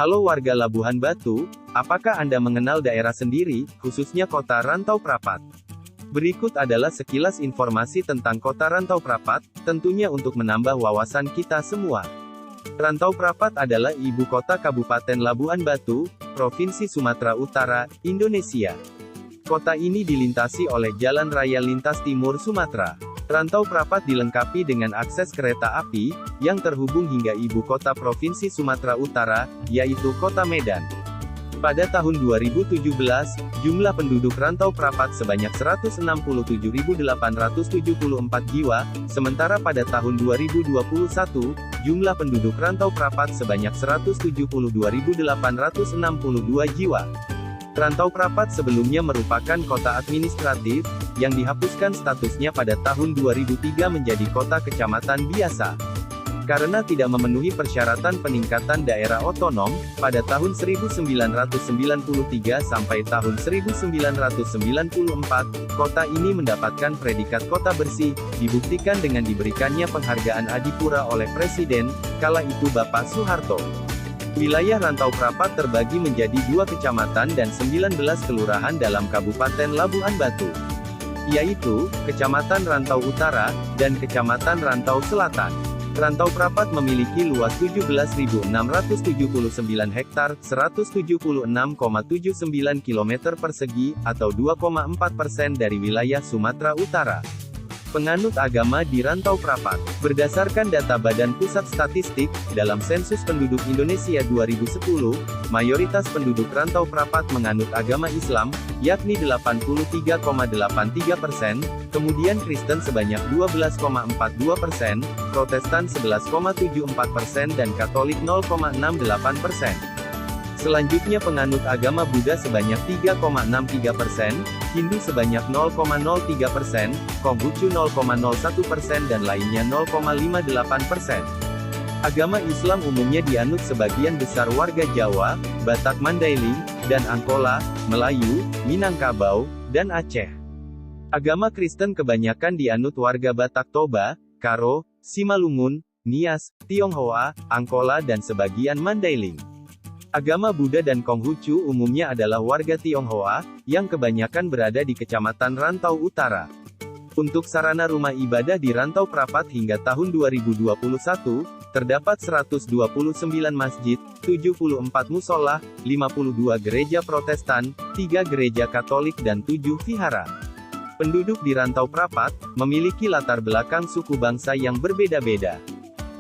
Halo warga Labuhan Batu, apakah Anda mengenal daerah sendiri, khususnya kota Rantau Prapat? Berikut adalah sekilas informasi tentang kota Rantau Prapat, tentunya untuk menambah wawasan kita semua. Rantau Prapat adalah ibu kota Kabupaten Labuhan Batu, Provinsi Sumatera Utara, Indonesia. Kota ini dilintasi oleh Jalan Raya Lintas Timur Sumatera. Rantau Prapat dilengkapi dengan akses kereta api, yang terhubung hingga ibu kota Provinsi Sumatera Utara, yaitu Kota Medan. Pada tahun 2017, jumlah penduduk Rantau Prapat sebanyak 167.874 jiwa, sementara pada tahun 2021, jumlah penduduk Rantau Prapat sebanyak 172.862 jiwa. Rantau Prapat sebelumnya merupakan kota administratif, yang dihapuskan statusnya pada tahun 2003 menjadi kota kecamatan biasa. Karena tidak memenuhi persyaratan peningkatan daerah otonom, pada tahun 1993 sampai tahun 1994, kota ini mendapatkan predikat kota bersih, dibuktikan dengan diberikannya penghargaan Adipura oleh Presiden, kala itu Bapak Soeharto. Wilayah Rantau Prapat terbagi menjadi 2 kecamatan dan 19 kelurahan dalam Kabupaten Labuhan Batu, yaitu, Kecamatan Rantau Utara, dan Kecamatan Rantau Selatan. Rantau Prapat memiliki luas 17.679 hektar, 176,79 km persegi, atau 2,4% dari wilayah Sumatera Utara. Penganut agama di Rantau Prapat. Berdasarkan data Badan Pusat Statistik, dalam Sensus Penduduk Indonesia 2010, mayoritas penduduk Rantau Prapat menganut agama Islam, yakni 83,83%, kemudian Kristen sebanyak 12,42%, Protestan 11,74% dan Katolik 0,68%. Selanjutnya penganut agama Buddha sebanyak 3,63%, Hindu sebanyak 0,03%, Konghucu 0,01% dan lainnya 0,58%. Agama Islam umumnya dianut sebagian besar warga Jawa, Batak Mandailing, dan Angkola, Melayu, Minangkabau, dan Aceh. Agama Kristen kebanyakan dianut warga Batak Toba, Karo, Simalungun, Nias, Tionghoa, Angkola dan sebagian Mandailing. Agama Buddha dan Konghucu umumnya adalah warga Tionghoa, yang kebanyakan berada di Kecamatan Rantau Utara. Untuk sarana rumah ibadah di Rantau Prapat hingga tahun 2021, terdapat 129 masjid, 74 musola, 52 gereja Protestan, 3 gereja Katolik dan 7 vihara. Penduduk di Rantau Prapat, memiliki latar belakang suku bangsa yang berbeda-beda,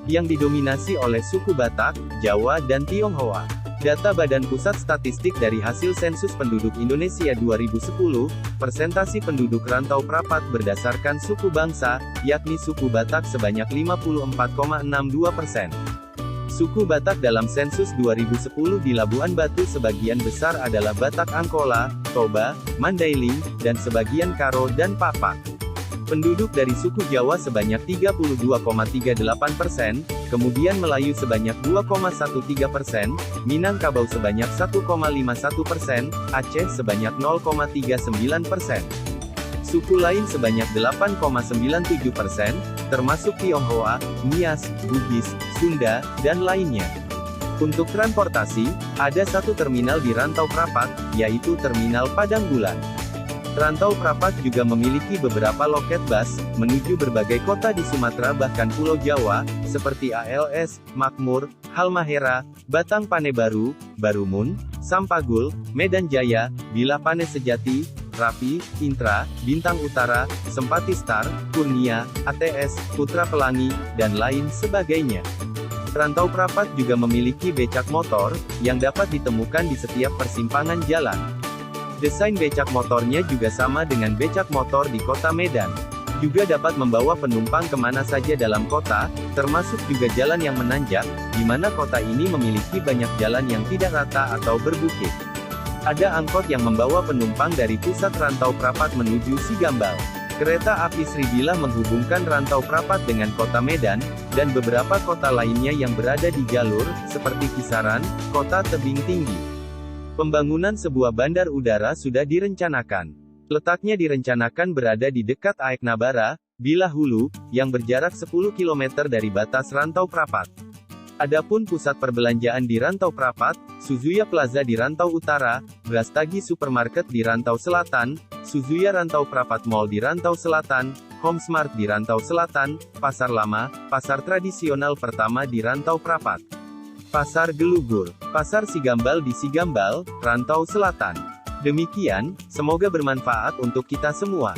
yang didominasi oleh suku Batak, Jawa dan Tionghoa. Data Badan Pusat Statistik dari hasil Sensus Penduduk Indonesia 2010, persentasi penduduk Rantau Prapat berdasarkan suku bangsa, yakni suku Batak sebanyak 54,62%. Suku Batak dalam Sensus 2010 di Labuhan Batu sebagian besar adalah Batak Angkola, Toba, Mandailing, dan sebagian Karo dan Papak. Penduduk dari suku Jawa sebanyak 32,38%, kemudian Melayu sebanyak 2,13%, Minangkabau sebanyak 1,51%, Aceh sebanyak 0,39%. Suku lain sebanyak 8,97%, termasuk Tionghoa, Nias, Bugis, Sunda, dan lainnya. Untuk transportasi, ada satu terminal di Rantau Prapat, yaitu Terminal Padang Bulan. Rantau Prapat juga memiliki beberapa loket bus, menuju berbagai kota di Sumatera bahkan Pulau Jawa, seperti ALS, Makmur, Halmahera, Batang Panebaru, Barumun, Sampagul, Medan Jaya, Bila Pane Sejati, Rapi, Intra, Bintang Utara, Sempati Star, Kurnia, ATS, Putra Pelangi, dan lain sebagainya. Rantau Prapat juga memiliki becak motor, yang dapat ditemukan di setiap persimpangan jalan. Desain becak motornya juga sama dengan becak motor di kota Medan. Juga dapat membawa penumpang kemana saja dalam kota, termasuk juga jalan yang menanjak, di mana kota ini memiliki banyak jalan yang tidak rata atau berbukit. Ada angkot yang membawa penumpang dari pusat Rantau Prapat menuju Sigambal. Kereta api Sribila menghubungkan Rantau Prapat dengan kota Medan, dan beberapa kota lainnya yang berada di jalur, seperti Kisaran, Kota Tebing Tinggi. Pembangunan sebuah bandar udara sudah direncanakan. Letaknya direncanakan berada di dekat Aek Nabara, Bila Hulu, yang berjarak 10 km dari batas Rantau Prapat. Adapun pusat perbelanjaan di Rantau Prapat, Suzuya Plaza di Rantau Utara, Brastagi Supermarket di Rantau Selatan, Suzuya Rantau Prapat Mall di Rantau Selatan, Homesmart di Rantau Selatan, Pasar Lama, pasar tradisional pertama di Rantau Prapat. Pasar Gelugur, Pasar Sigambal di Sigambal, Rantau Selatan. Demikian, semoga bermanfaat untuk kita semua.